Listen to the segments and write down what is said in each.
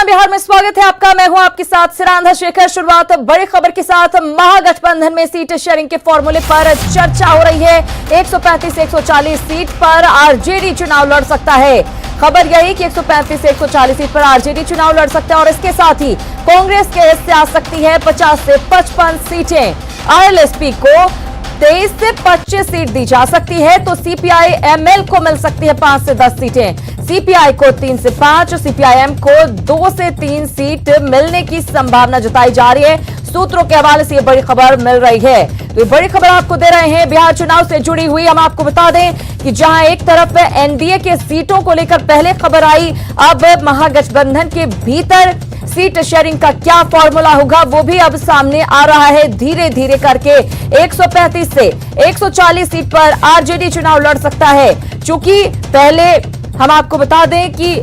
बिहार में स्वागत है आपका। मैं हूं आपके साथ सिरांधा शेखर। शुरुआत बड़ी खबर के साथ। महागठबंधन में सीट शेयरिंग के फॉर्मूले पर चर्चा हो रही है। 135 से 140 सीट पर आरजेडी चुनाव लड़ सकता है। खबर यही कि 135 से 140 सीट पर आरजेडी चुनाव लड़ सकता है और इसके साथ ही कांग्रेस के हिस्से आ सकती है 50 से 55 सीटें। आरएलएसपी को 23 से 25 सीट दी जा सकती है तो सीपीआई एमएल को मिल सकती है 5 से 10 सीटें। सीपीआई को 3 से 5, सीपीआईएम को 2 से 3 सीट मिलने की संभावना जताई जा रही है। सूत्रों के हवाले से ये बड़ी खबर मिल रही है। तो ये बड़ी खबर आपको दे रहे हैं बिहार चुनाव से जुड़ी हुई। हम आपको बता दें कि जहां एक तरफ एनडीए के सीटों को लेकर पहले खबर आई, अब महागठबंधन के भीतर सीट शेयरिंग का क्या फॉर्मूला होगा वो भी अब सामने आ रहा है। धीरे धीरे करके 135 से 140 सीट पर आरजेडी चुनाव लड़ सकता है। चूंकि पहले हम आपको बता दें कि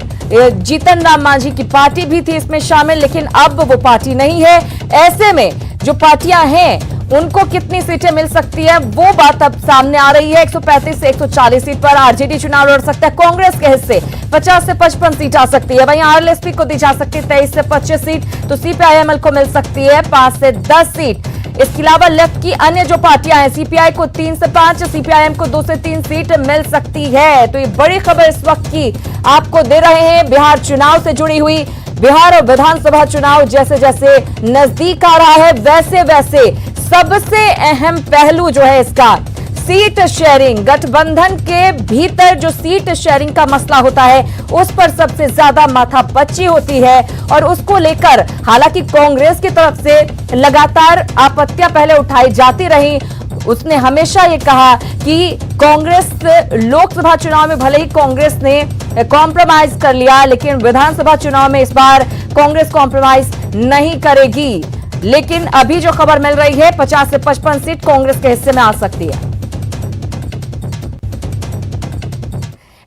जीतन राम मांझी की पार्टी भी थी इसमें शामिल, लेकिन अब वो पार्टी नहीं है। ऐसे में जो पार्टियां हैं उनको कितनी सीटें मिल सकती है वो बात अब सामने आ रही है। 135 से 140 सीट पर आरजेडी चुनाव लड़ सकता है। कांग्रेस के हिस्से 50 से 55 सीट आ सकती है। वहीं आरएलएसपी को दी जा सकती है 23 से 25 सीट तो सीपीआईएमएल को मिल सकती है 5 से 10 सीट। इसके अलावा लेफ्ट की अन्य जो पार्टियां हैं, सीपीआई को 3 से 5, सीपीआईएम को 2 से 3 सीट मिल सकती है। तो ये बड़ी खबर इस वक्त की आपको दे रहे हैं बिहार चुनाव से जुड़ी हुई। बिहार और विधानसभा चुनाव जैसे जैसे नजदीक आ रहा है वैसे वैसे सबसे अहम पहलू जो है इसका सीट शेयरिंग, गठबंधन के भीतर जो सीट शेयरिंग का मसला होता है उस पर सबसे ज्यादा माथापच्ची होती है और उसको लेकर हालांकि कांग्रेस की तरफ से लगातार आपत्तियां पहले उठाई जाती रही। उसने हमेशा ये कहा कि कांग्रेस लोकसभा चुनाव में भले ही कांग्रेस ने कॉम्प्रोमाइज कर लिया, लेकिन विधानसभा चुनाव में इस बार कांग्रेस कॉम्प्रोमाइज नहीं करेगी। लेकिन अभी जो खबर मिल रही है 50 से 55 सीट कांग्रेस के हिस्से में आ सकती है।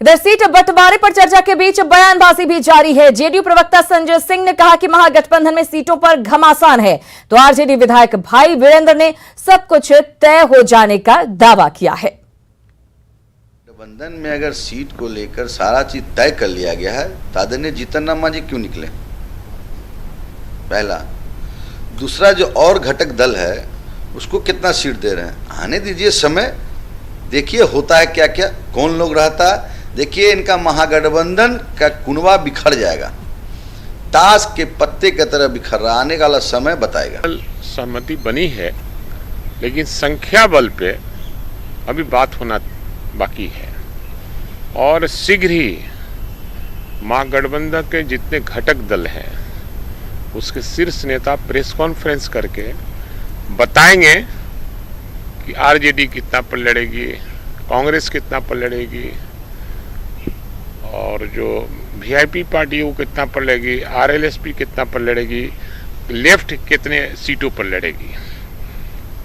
इधर सीट बंटवारे पर चर्चा के बीच बयानबाजी भी जारी है। जेडीयू प्रवक्ता संजय सिंह ने कहा कि महागठबंधन में सीटों पर घमासान है तो आरजेडी विधायक भाई वीरेंद्र ने सब कुछ तय हो जाने का दावा किया है। गठबंधन में अगर सीट को लेकर सारा चीज तय कर लिया गया है तो आदरणीय जीतन राम मांझी क्यों निकले? पहला। दूसरा, जो और घटक दल है उसको कितना सीट दे रहे हैं, आने दीजिए समय, देखिए होता है क्या क्या, कौन लोग रहता है। देखिए इनका महागठबंधन का कुनवा बिखर जाएगा, ताश के पत्ते की तरह बिखर रहा। आने वाला समय बताएगा। सहमति बनी है लेकिन संख्या बल पे अभी बात होना बाकी है और शीघ्र ही महागठबंधन के जितने घटक दल हैं उसके शीर्ष नेता प्रेस कॉन्फ्रेंस करके बताएंगे कि आरजेडी कितना पर लड़ेगी, कांग्रेस कितना पर लड़ेगी और जो वीआईपी पार्टी वो कितना पर लड़ेगी, आरएलएसपी कितना पर लड़ेगी, लेफ्ट कितने सीटों पर लड़ेगी।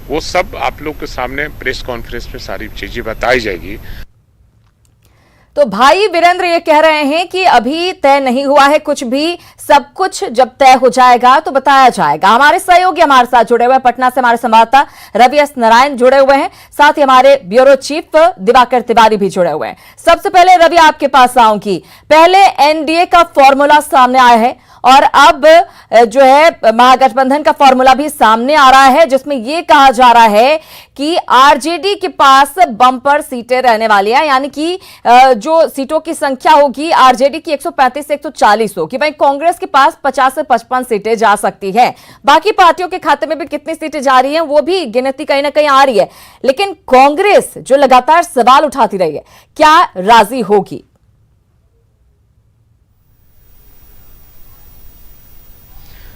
वो सब आप लोग के सामने प्रेस कॉन्फ्रेंस में सारी चीजें बताई जाएगी। तो भाई वीरेंद्र ये कह रहे हैं कि अभी तय नहीं हुआ है कुछ भी, सब कुछ जब तय हो जाएगा तो बताया जाएगा। हमारे सहयोगी हमारे साथ जुड़े हुए हैं, पटना से हमारे संवाददाता रवि एस नारायण जुड़े हुए हैं, साथ ही हमारे ब्यूरो चीफ दिवाकर तिवारी भी जुड़े हुए हैं। सबसे पहले रवि आपके पास आऊंगी। पहले एनडीए का फॉर्मूला सामने आया है और अब जो है महागठबंधन का फॉर्मूला भी सामने आ रहा है जिसमें यह कहा जा रहा है कि आरजेडी के पास बम्पर सीटें रहने वाली हैं, यानी कि जो सीटों की संख्या होगी आरजेडी की 135 से 140 होगी। वहीं कांग्रेस के पास 50 से 55 सीटें जा सकती हैं। बाकी पार्टियों के खाते में भी कितनी सीटें जा रही हैं वो भी गिनती कहीं ना कहीं आ रही है, लेकिन कांग्रेस जो लगातार सवाल उठाती रही है क्या राजी होगी?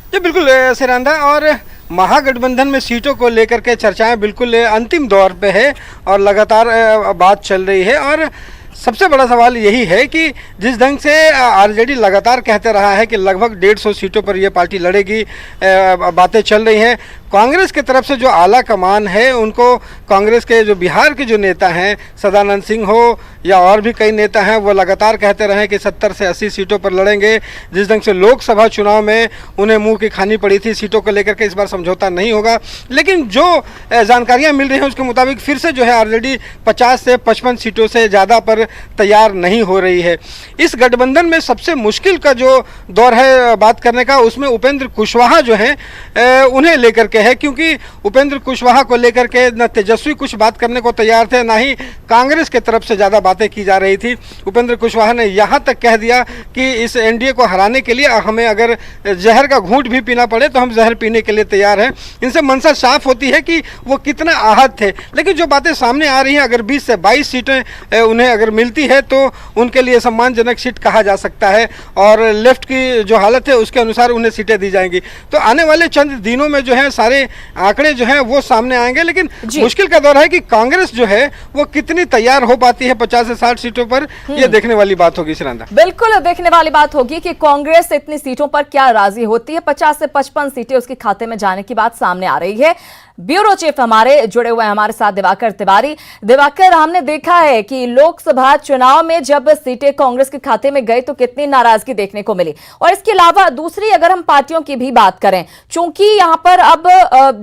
जी बिल्कुल सिरांधा, और महागठबंधन में सीटों को लेकर के चर्चाएं बिल्कुल अंतिम दौर पे है और लगातार बात चल रही है। और सबसे बड़ा सवाल यही है कि जिस ढंग से आरजेडी लगातार कहते रहा है कि लगभग 150 सीटों पर यह पार्टी लड़ेगी, बातें चल रही हैं, कांग्रेस की तरफ से जो आला कमान है उनको, कांग्रेस के जो बिहार के जो नेता हैं, सदानंद सिंह हो या और भी कई नेता हैं, वो लगातार कहते रहे कि 70 से 80 सीटों पर लड़ेंगे। जिस ढंग से लोकसभा चुनाव में उन्हें मुंह की खानी पड़ी थी सीटों को लेकर के, इस बार समझौता नहीं होगा। लेकिन जो जानकारियां मिल रही हैं उसके मुताबिक फिर से जो है आरजेडी 50 से 55 सीटों से ज़्यादा पर तैयार नहीं हो रही है। इस गठबंधन में सबसे मुश्किल का जो दौर है बात करने का, उसमें उपेंद्र कुशवाहा जो हैं उन्हें लेकर के है, क्योंकि उपेंद्र कुशवाहा को लेकर के न तेजस्वी कुछ बात करने को तैयार थे, ना ही कांग्रेस की तरफ से ज़्यादा बातें की जा रही थी। उपेंद्र कुशवाहा ने यहाँ तक कह दिया कि इस एनडीए को हराने के लिए हमें अगर जहर का घूंट भी पीना पड़े तो हम जहर पीने के लिए तैयार हैं। इनसे मंशा साफ होती है कि वो कितना आहत थे। लेकिन जो बातें सामने आ रही हैं, अगर 20 से 22 सीटें उन्हें अगर मिलती है तो उनके लिए सम्मानजनक सीट कहा जा सकता है, और लेफ्ट की जो हालत है उसके अनुसार उन्हें सीटें दी जाएंगी। तो आने वाले चंद दिनों में जो है सारे आंकड़े जो हैं वो सामने आएंगे। लेकिन मुश्किल का दौर है कि कांग्रेस जो है वो कितनी तैयार हो पाती है 50 से 60 सीटों पर, ये देखने वाली बात होगी। श्रीनंदा, बिल्कुल देखने वाली बात होगी कि कांग्रेस इतनी सीटों पर क्या राजी होती है। 50 से 55 सीटें उसके खाते में जाने की बात सामने आ रही है। ब्यूरो चीफ हमारे जुड़े हुए हैं हमारे साथ दिवाकर तिवारी। दिवाकर, हमने देखा है कि लोकसभा चुनाव में जब सीटें कांग्रेस के खाते में गई तो कितनी नाराजगी देखने को मिली, और इसके अलावा दूसरी अगर हम पार्टियों की भी बात करें, चूंकि यहां पर अब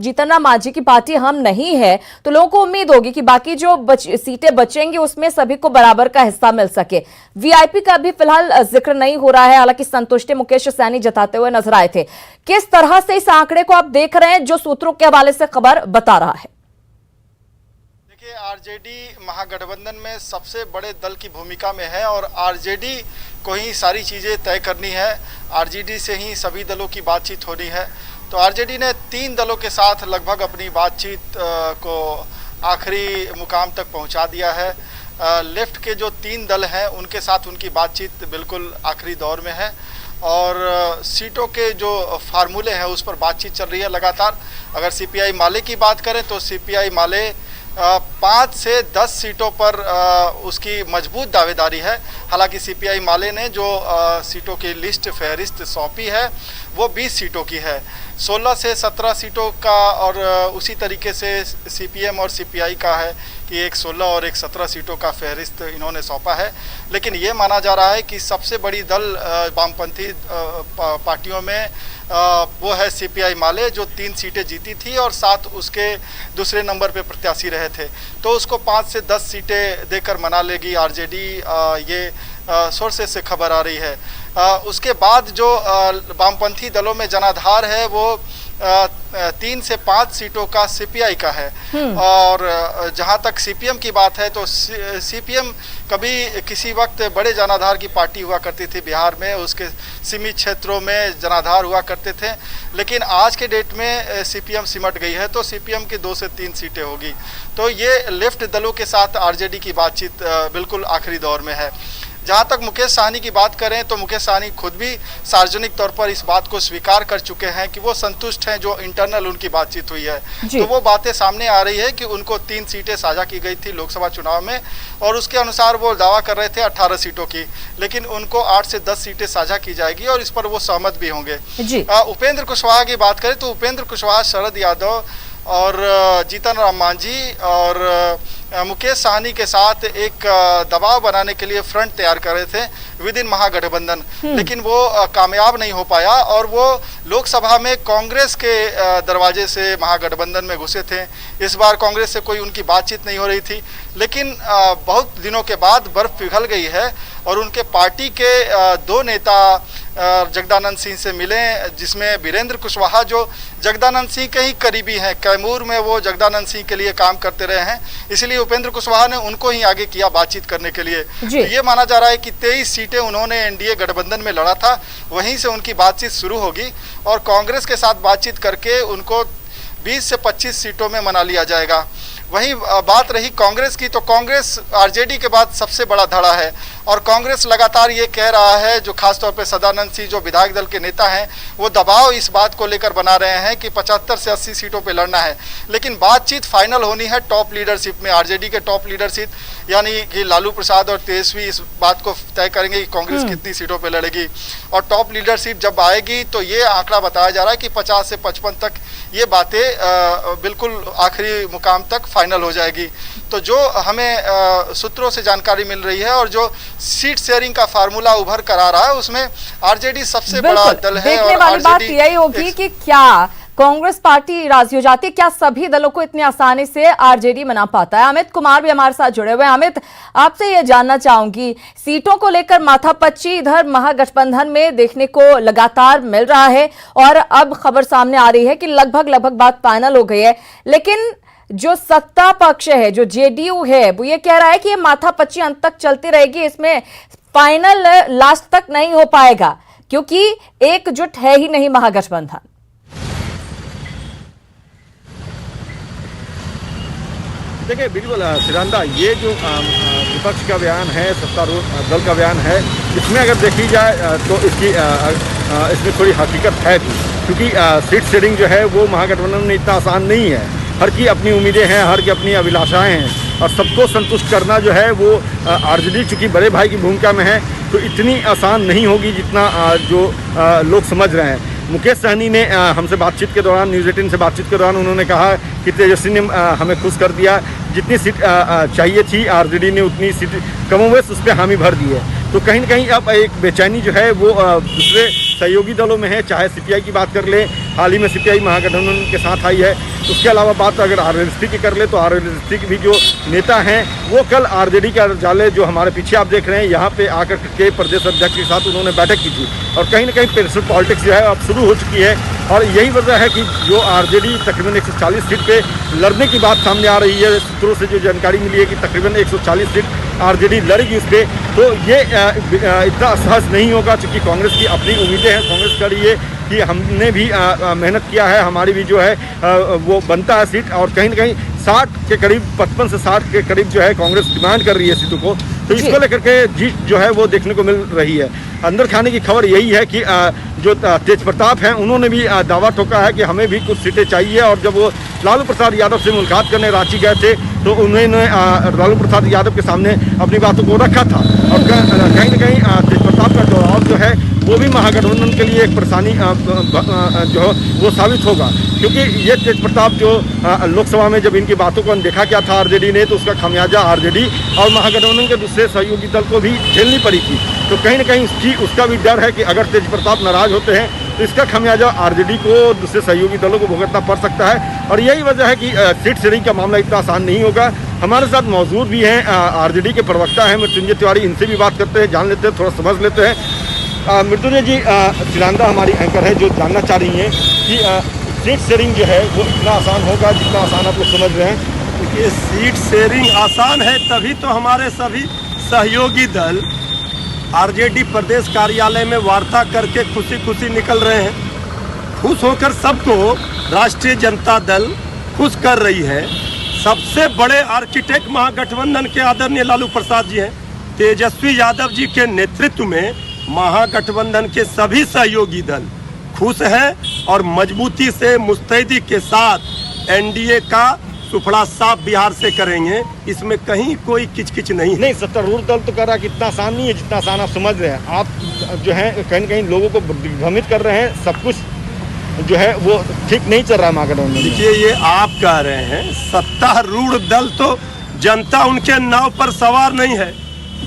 जीतन राम मांझी की पार्टी हम नहीं है, तो लोगों को उम्मीद होगी कि बाकी जो सीटें बचेंगी उसमें सभी को बराबर का हिस्सा मिल सके। वीआईपी का भी फिलहाल जिक्र नहीं हो रहा है, हालांकि संतुष्टि मुकेश सैनी जताते हुए नजर आए थे। किस तरह से इस आंकड़े को आप देख रहे हैं जो सूत्रों के हवाले से खबर बता रहा है? देखिए, आरजेडी महागठबंधन में सबसे बड़े दल की भूमिका में है और आरजेडी को ही सारी चीज़ें तय करनी है। आरजेडी से ही सभी दलों की बातचीत होनी है। तो आरजेडी ने 3 दलों के साथ लगभग अपनी बातचीत को आखिरी मुकाम तक पहुंचा दिया है। लेफ्ट के जो 3 दल हैं उनके साथ उनकी बातचीत बिल्कुल आखिरी दौर में है, और सीटों के जो फार्मूले हैं उस पर बातचीत चल रही है लगातार। अगर सीपीआई माले की बात करें तो सीपीआई माले 5 से 10 सीटों पर उसकी मजबूत दावेदारी है। हालांकि सीपीआई माले ने जो सीटों की लिस्ट फहरिस्त सौंपी है वो 20 सीटों की है, 16 से 17 सीटों का, और उसी तरीके से सीपीएम और सीपीआई का है कि एक 16 और एक 17 सीटों का फहरिस्त इन्होंने सौंपा है। लेकिन ये माना जा रहा है कि सबसे बड़ी दल वामपंथी पार्टियों में वो है सीपीआई माले, जो 3 सीटें जीती थी और साथ उसके दूसरे नंबर पे प्रत्याशी रहे थे। तो उसको 5 से 10 सीटें देकर मना लेगी आरजेडी, ये सोर्सेस से खबर आ रही है। उसके बाद जो वामपंथी दलों में जनाधार है वो 3 से 5 सीटों का सीपीआई का है। और जहां तक सीपीएम की बात है तो सीपीएम कभी किसी वक्त बड़े जनाधार की पार्टी हुआ करती थी बिहार में, उसके सीमित क्षेत्रों में जनाधार हुआ करते थे। लेकिन आज के डेट में सीपीएम सिमट गई है, तो सीपीएम की 2 से 3 सीटें होगी। तो ये लेफ्ट दलों के साथ आरजेडी की बातचीत बिल्कुल आखिरी दौर में है। जहाँ तक मुकेश सहनी की बात करें तो मुकेश सहनी खुद भी सार्वजनिक तौर पर इस बात को स्वीकार कर चुके हैं कि वो संतुष्ट हैं जो इंटरनल उनकी बातचीत हुई है। तो वो बातें सामने आ रही है कि उनको 3 सीटें साझा की गई थी लोकसभा चुनाव में, और उसके अनुसार वो दावा कर रहे थे 18 सीटों की, लेकिन उनको 8 से 10 सीटें साझा की जाएगी और इस पर वो सहमत भी होंगे। उपेंद्र कुशवाहा की बात करें तो उपेंद्र कुशवाहा, शरद यादव और जीतन राम मांझी और मुकेश सहनी के साथ एक दबाव बनाने के लिए फ्रंट तैयार कर रहे थे विद इन महागठबंधन, लेकिन वो कामयाब नहीं हो पाया और वो लोकसभा में कांग्रेस के दरवाजे से महागठबंधन में घुसे थे। इस बार कांग्रेस से कोई उनकी बातचीत नहीं हो रही थी, लेकिन बहुत दिनों के बाद बर्फ पिघल गई है और उनके पार्टी के 2 नेता जगदानंद सिंह से मिले, जिसमें वीरेंद्र कुशवाहा जो जगदानंद सिंह के ही करीबी हैं, कैमूर में वो जगदानंद सिंह के लिए काम करते रहे हैं, इसलिए उपेंद्र कुशवाहा ने उनको ही आगे किया बातचीत करने के लिए। तो ये माना जा रहा है कि 23 सीटें उन्होंने एनडीए गठबंधन में लड़ा था, वहीं से उनकी बातचीत शुरू होगी और कांग्रेस के साथ बातचीत करके उनको 20 से 25 सीटों में मना लिया जाएगा। वहीं बात रही कांग्रेस की, तो कांग्रेस आरजेडी के बाद सबसे बड़ा धड़ा है और कांग्रेस लगातार ये कह रहा है, जो खासतौर पे सदानंद सिंह जो विधायक दल के नेता हैं, वो दबाव इस बात को लेकर बना रहे हैं कि 75 से 80 सीटों पे लड़ना है। लेकिन बातचीत फाइनल होनी है टॉप लीडरशिप में। आरजेडी के टॉप लीडरशिप यानी कि लालू प्रसाद और तेजस्वी इस बात को तय करेंगे कि कांग्रेस कितनी सीटों पे लड़ेगी, और टॉप लीडरशिप जब आएगी तो ये आंकड़ा बताया जा रहा है कि 50 से 55 तक ये बातें बिल्कुल आखिरी मुकाम तक फाइनल हो जाएगी। तो जो हमें सूत्रों से जानकारी मिल रही है और जो सीट शेयरिंग का फार्मूला उभर कर आ रहा है, उसमें आरजेडी सबसे बड़ा दल है। देखने वाली बात यही होगी कि क्या कांग्रेस पार्टी राजी हो जाती है, क्या सभी दलों को इतनी आसानी से आरजेडी मना पाता है। अमित कुमार भी हमारे साथ जुड़े हुए हैं। अमित, आपसे ये जानना चाहूंगी, सीटों को लेकर माथापच्ची इधर महागठबंधन में देखने को लगातार मिल रहा है और अब खबर सामने आ रही है कि लगभग बात फाइनल हो गई है, लेकिन जो सत्ता पक्ष है, जो जेडीयू है, वो ये कह रहा है कि ये माथापच्ची अंत तक चलती रहेगी, इसमें फाइनल लास्ट तक नहीं हो पाएगा क्योंकि एकजुट है ही नहीं महागठबंधन। देखिए बिल्कुल सिरांदा, ये जो विपक्ष का बयान है, सत्तारूढ़ दल का बयान है, इसमें अगर देखी जाए तो इसमें थोड़ी हकीकत है भी, क्योंकि सीट शेयरिंग जो है वो महागठबंधन में इतना आसान नहीं है। हर की अपनी उम्मीदें हैं, हर की अपनी अभिलाषाएं हैं और सबको संतुष्ट करना जो है वो आरजेडी चूँकि बड़े भाई की भूमिका में है तो इतनी आसान नहीं होगी जितना जो लोग समझ रहे हैं। मुकेश सहनी ने हमसे बातचीत के दौरान, न्यूज़ 18 से बातचीत के दौरान उन्होंने कहा कि तेजस्वी ने हमें खुश कर दिया, जितनी सीट चाहिए थी आरजेडी ने उतनी सीट कमोवेश उस पर हामी भर दी है। तो कहीं ना कहीं अब एक बेचैनी जो है वो दूसरे सहयोगी दलों में है, चाहे सीपीआई की बात कर ले, हाल ही में सीपीआई महागठबंधन के साथ आई है। उसके अलावा बात अगर आरएलएसपी की कर ले तो आरएलएसपी के भी जो नेता हैं वो कल आरजेडी का जाले जो हमारे पीछे आप देख रहे हैं यहाँ पे आकर के प्रदेश अध्यक्ष के साथ उन्होंने बैठक की थी और कहीं ना कहीं पर्सनल पॉलिटिक्स जो है अब शुरू हो चुकी है और यही वजह है कि जो आरजेडी तकरीबन 140 सीट पे लड़ने की बात सामने आ रही है। सूत्रों से जो जानकारी मिली है कि तकरीबन 140 सीट आरजेडी लड़ेगी उस पर, तो ये इतना सहज नहीं होगा क्योंकि कांग्रेस की अपनी उम्मीदें हैं। कांग्रेस का ये कि हमने भी मेहनत किया है, हमारी भी जो है वो बनता है सीट और कहीं ना कहीं 60 के करीब 55 से 60 के करीब जो है कांग्रेस डिमांड कर रही है सीटों को, तो इसको लेकर के जीत जो है वो देखने को मिल रही है। अंदर खाने की खबर यही है कि जो तेज प्रताप हैं उन्होंने भी दावा ठोका है कि हमें भी कुछ सीटें चाहिए और जब वो लालू प्रसाद यादव से मुलाकात करने रांची गए थे तो उन्होंने लालू प्रसाद यादव के सामने अपनी बातों को रखा था और कहीं ना कहीं तेज प्रताप का दबाव जो है वो भी महागठबंधन के लिए एक परेशानी जो है वो साबित होगा, क्योंकि ये तेज प्रताप जो लोकसभा में जब इनकी बातों को अनदेखा किया था आरजेडी ने तो उसका खामियाजा आरजेडी और महागठबंधन के दूसरे सहयोगी दल को भी झेलनी पड़ी थी। तो कहीं ना कहीं उसका भी डर है कि अगर तेज प्रताप नाराज होते हैं तो इसका खामियाजा आरजेडी को दूसरे सहयोगी दलों को भुगतना पड़ सकता है और यही वजह है कि सीट शेयरिंग का मामला इतना आसान नहीं होगा। हमारे साथ मौजूद भी हैं आरजेडी के प्रवक्ता हैं मृत्युंजय तिवारी, इनसे भी बात करते हैं, जान लेते हैं, थोड़ा समझ लेते हैं। मृत्युंजय जी, सिरांदा हमारी एंकर है जो जानना चाह रही हैं कि सीट शेयरिंग जो है वो इतना आसान होगा जितना आसान आप लोग समझ रहे हैं। देखिए, सीट शेयरिंग आसान है तभी तो हमारे सभी सहयोगी दल आरजेडी प्रदेश कार्यालय में वार्ता करके खुशी खुशी निकल रहे हैं। खुश होकर सबको राष्ट्रीय जनता दल खुश कर रही है। सबसे बड़े आर्किटेक्ट महागठबंधन के आदरणीय लालू प्रसाद जी हैं। तेजस्वी यादव जी के नेतृत्व में महागठबंधन के सभी सहयोगी दल खुश हैं और मजबूती से मुस्तैदी के साथ एनडीए का सुफड़ा साफ बिहार से करेंगे, इसमें कहीं कोई किचकिच नहीं है। नहीं, सत्तारूढ़ दल तो कह रहा है कि इतना आसान नहीं है जितना आसान आप समझ रहे हैं। आप जो है कहीं ना कहीं लोगों को भ्रमित कर रहे हैं, सब कुछ जो है वो ठीक नहीं चल रहा है महागठबंधन। देखिए, ये आप कह रहे हैं, सत्तारूढ़ दल तो जनता उनके नाव पर सवार नहीं है।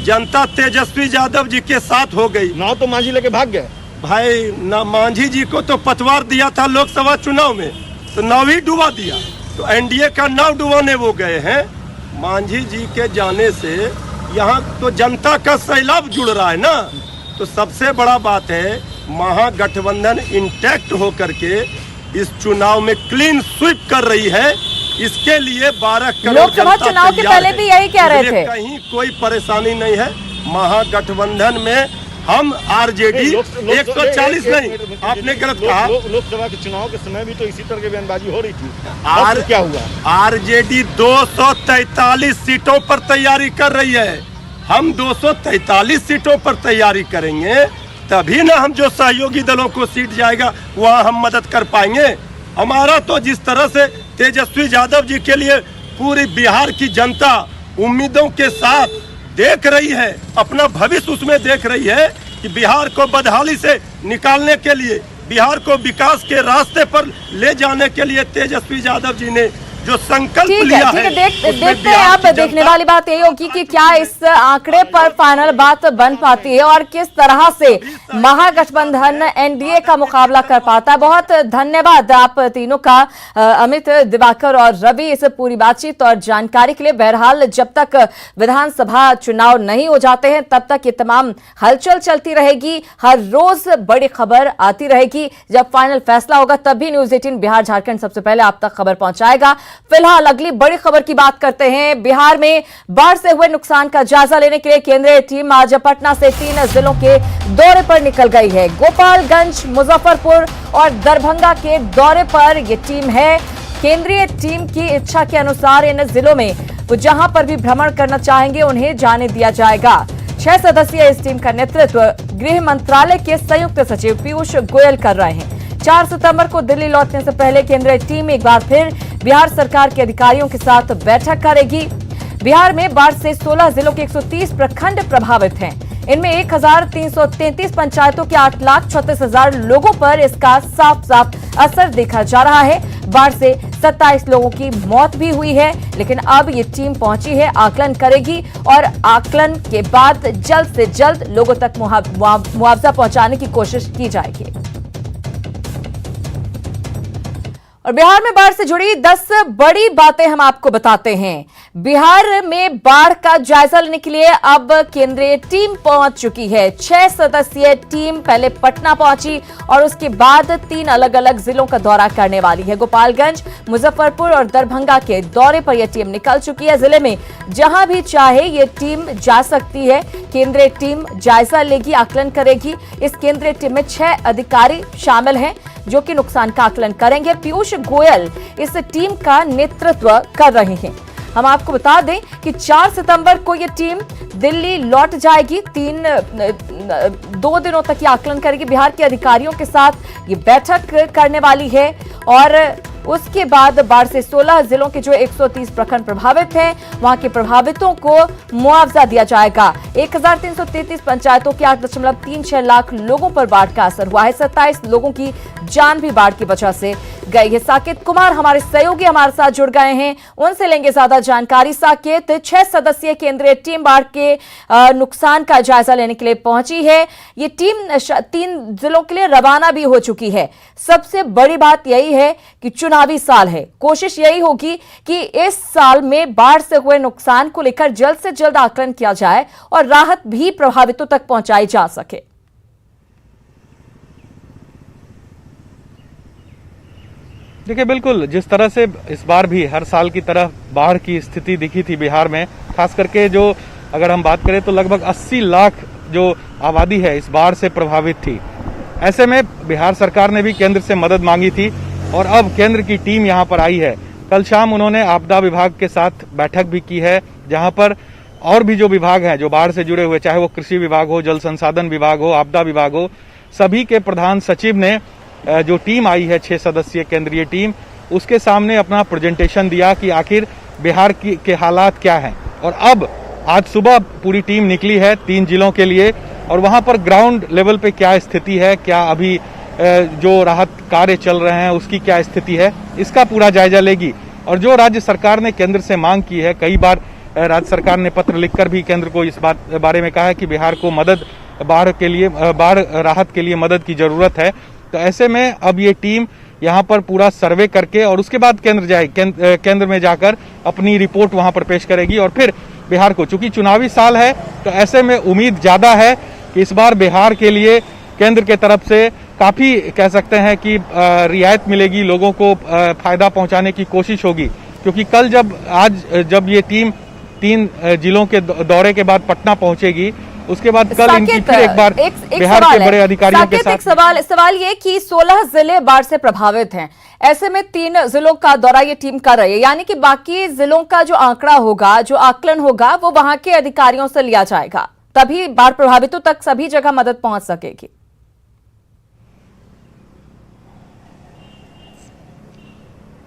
जनता तेजस्वी यादव जी के साथ हो गई। नाव तो मांझी लेके भाग गए भाई, मांझी जी को तो पतवार दिया था लोकसभा चुनाव में तो नाव ही डुबा दिया, तो एनडीए का नाव डुबाने वो गए हैं। मांझी जी के जाने से यहाँ तो जनता का सैलाब जुड़ रहा है ना। तो सबसे बड़ा बात है महागठबंधन इंटैक्ट होकर के इस चुनाव में क्लीन स्वीप कर रही है। इसके लिए 12 करोड़ लोकसभा चुनाव के पहले भी यही कह रहे थे, कहीं कोई परेशानी नहीं है। महागठबंधन में हम आरजेडी 140 नहीं, आपने गलत कहा। लोकसभा के चुनाव के समय भी तो इसी तरह की बयानबाजी हो रही थी। क्या हुआ? आरजेडी 243 सीटों पर तैयारी कर रही है। हम 243 सीटों पर तैयारी करेंगे, तभी ना हम जो सहयोगी दलों को सीट जाएगा वहाँ हम मदद कर पाएंगे। हमारा तो जिस तरह से तेजस्वी यादव जी के लिए पूरी बिहार की जनता उम्मीदों के साथ देख रही है, अपना भविष्य उसमें देख रही है कि बिहार को बदहाली से निकालने के लिए, बिहार को विकास के रास्ते पर ले जाने के लिए तेजस्वी यादव जी ने जो संकल्प लिया है, देखते हैं। अब देखने वाली बात यही होगी कि क्या इस आंकड़े पर फाइनल बात बन पाती है और किस तरह से महागठबंधन एनडीए का मुकाबला कर पाता है। बहुत धन्यवाद आप तीनों का, अमित, दिवाकर और रवि, इस पूरी बातचीत और जानकारी के लिए। बहरहाल जब तक विधानसभा चुनाव नहीं हो जाते हैं तब तक ये तमाम हलचल चलती रहेगी, हर रोज बड़ी खबर आती रहेगी। जब फाइनल फैसला होगा तब भी न्यूज 18 बिहार झारखंड सबसे पहले आप तक खबर पहुंचाएगा। फिलहाल अगली बड़ी खबर की बात करते हैं। बिहार में बाढ़ से हुए नुकसान का जायजा लेने के लिए केंद्रीय टीम आज पटना से 3 जिलों के दौरे पर निकल गई है। गोपालगंज, मुजफ्फरपुर और दरभंगा के दौरे पर यह टीम है। केंद्रीय टीम की इच्छा के अनुसार इन जिलों में वो जहां पर भी भ्रमण करना चाहेंगे उन्हें जाने दिया जाएगा। 6 सदस्यीय इस टीम का नेतृत्व गृह मंत्रालय के संयुक्त सचिव पीयूष गोयल कर रहे हैं। 4 सितंबर को दिल्ली लौटने से पहले केंद्रीय टीम एक बार फिर बिहार सरकार के अधिकारियों के साथ बैठक करेगी। बिहार में बाढ़ से 16 जिलों के 130 प्रखंड प्रभावित हैं। इनमें 1333 पंचायतों के 8,36,000 लोगों पर इसका साफ साफ असर देखा जा रहा है। बाढ़ से 27 लोगों की मौत भी हुई है, लेकिन अब ये टीम पहुंची है, आकलन करेगी और आकलन के बाद जल्द से जल्द लोगों तक मुआवजा पहुंचाने की कोशिश की जाएगी। और बिहार में बाढ़ से जुड़ी 10 बड़ी बातें हम आपको बताते हैं। बिहार में बाढ़ का जायजा लेने के लिए अब केंद्रीय टीम पहुंच चुकी है। 6 सदस्यीय टीम पहले पटना पहुंची और उसके बाद 3 अलग अलग जिलों का दौरा करने वाली है। गोपालगंज, मुजफ्फरपुर और दरभंगा के दौरे पर यह टीम निकल चुकी है। जिले में जहां भी चाहे ये टीम जा सकती है। केंद्रीय टीम जायजा लेगी, आकलन करेगी। इस केंद्रीय टीम में 6 अधिकारी शामिल हैं जो कि नुकसान का आकलन करेंगे। पीयूष गोयल इस टीम का नेतृत्व कर रहे हैं। हम आपको बता दें कि 4 सितंबर को यह टीम दिल्ली लौट जाएगी। 2 दिनों तक ये आकलन करेगी। बिहार के अधिकारियों के साथ ये बैठक करने वाली है और उसके बाद बाढ़ से 16 जिलों के जो 130 प्रखंड प्रभावित हैं वहां के प्रभावितों को मुआवजा दिया जाएगा। 1333 पंचायतों के 8.36 लाख लोगों पर बाढ़ का असर हुआ है। 27 लोगों की जान भी बाढ़ की वजह से गई है। साकेत कुमार हमारे सहयोगी हमारे साथ जुड़ गए हैं, उनसे लेंगे ज्यादा जानकारी। साकेत, 6 सदस्यीय केंद्रीय टीम बाढ़ के नुकसान का जायजा लेने के लिए पहुंची है। ये टीम 3 जिलों के लिए रवाना भी हो चुकी है। सबसे बड़ी बात यही है कि चुनावी साल है, कोशिश यही होगी कि इस साल में बाढ़ से हुए नुकसान को लेकर जल्द से जल्द आकलन किया जाए और राहत भी प्रभावितों तक पहुंचाई जा सके। देखिए, बिल्कुल जिस तरह से इस बार भी हर साल की तरह बाढ़ की स्थिति दिखी थी बिहार में, खास करके जो अगर हम बात करें तो लगभग 80 लाख जो आबादी है इस बाढ़ से प्रभावित थी। ऐसे में बिहार सरकार ने भी केंद्र से मदद मांगी थी और अब केंद्र की टीम यहां पर आई है। कल शाम उन्होंने आपदा विभाग के साथ बैठक भी की है, जहां पर और भी जो विभाग हैं जो बाढ़ से जुड़े हुए, चाहे वो कृषि विभाग हो, जल संसाधन विभाग हो, आपदा विभाग हो, सभी के प्रधान सचिव ने जो टीम आई है 6 सदस्यीय केंद्रीय टीम, उसके सामने अपना प्रेजेंटेशन दिया कि आखिर बिहार के हालात क्या हैं। और अब आज सुबह पूरी टीम निकली है 3 जिलों के लिए और वहां पर ग्राउंड लेवल पे क्या स्थिति है, क्या अभी जो राहत कार्य चल रहे हैं उसकी क्या स्थिति है, इसका पूरा जायजा लेगी। और जो राज्य सरकार ने केंद्र से मांग की है, कई बार राज्य सरकार ने पत्र लिखकर भी केंद्र को इस बारे में कहा है कि बिहार को मदद बाढ़ राहत के लिए मदद की जरूरत है। तो ऐसे में अब ये टीम यहाँ पर पूरा सर्वे करके और उसके बाद केंद्र में जाकर अपनी रिपोर्ट वहां पर पेश करेगी और फिर बिहार को, चूंकि चुनावी साल है तो ऐसे में उम्मीद ज्यादा है कि इस बार बिहार के लिए केंद्र के तरफ से काफी कह सकते हैं कि रियायत मिलेगी, लोगों को फायदा पहुंचाने की कोशिश होगी। क्योंकि कल जब ये टीम 3 जिलों के दौरे के बाद पटना पहुंचेगी उसके बाद कल इनकी साकेत, फिर एक बार बिहार के बड़े अधिकारियों के साकेत, साथ। एक सवाल ये कि 16 जिले बाढ़ से प्रभावित हैं, ऐसे में 3 जिलों का दौरा ये टीम कर रही है, यानी कि बाकी जिलों का जो आंकड़ा होगा, जो आकलन होगा, वो वहां के अधिकारियों से लिया जाएगा, तभी बाढ़ प्रभावितों तक सभी जगह मदद पहुंच सकेगी।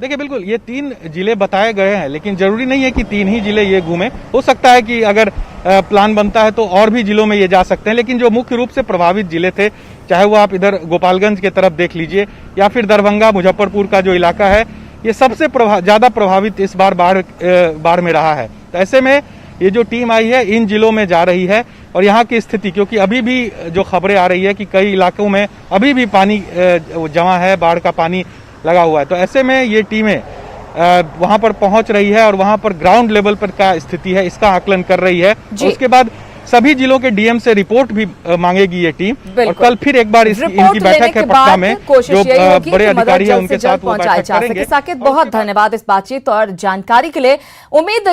देखिए बिल्कुल ये 3 जिले बताए गए हैं, लेकिन जरूरी नहीं है कि 3 ही जिले ये घूमे। हो सकता है कि अगर प्लान बनता है तो और भी जिलों में ये जा सकते हैं, लेकिन जो मुख्य रूप से प्रभावित जिले थे, चाहे वो आप इधर गोपालगंज की तरफ देख लीजिए या फिर दरभंगा मुजफ्फरपुर का जो इलाका है, ये सबसे ज्यादा प्रभावित इस बार बाढ़ में रहा है। तो ऐसे में ये जो टीम आई है इन जिलों में जा रही है और यहाँ की स्थिति, क्योंकि अभी भी जो खबरें आ रही है कि कई इलाकों में अभी भी पानी जमा है, बाढ़ का पानी लगा हुआ है, तो ऐसे में ये टीमें वहां पर पहुंच रही है और वहां पर ग्राउंड लेवल पर क्या स्थिति है इसका आकलन कर रही है। उसके बाद सभी जिलों के डीएम से रिपोर्ट भी मांगेगी ये टीम और कल फिर एक बार इनकी बैठक है पटना में, जो बड़े अधिकारी हैं उनके साथ वो बैठक करेंगे। साकेत, बहुत धन्यवाद इस बातचीत और जानकारी के लिए। उम्मीद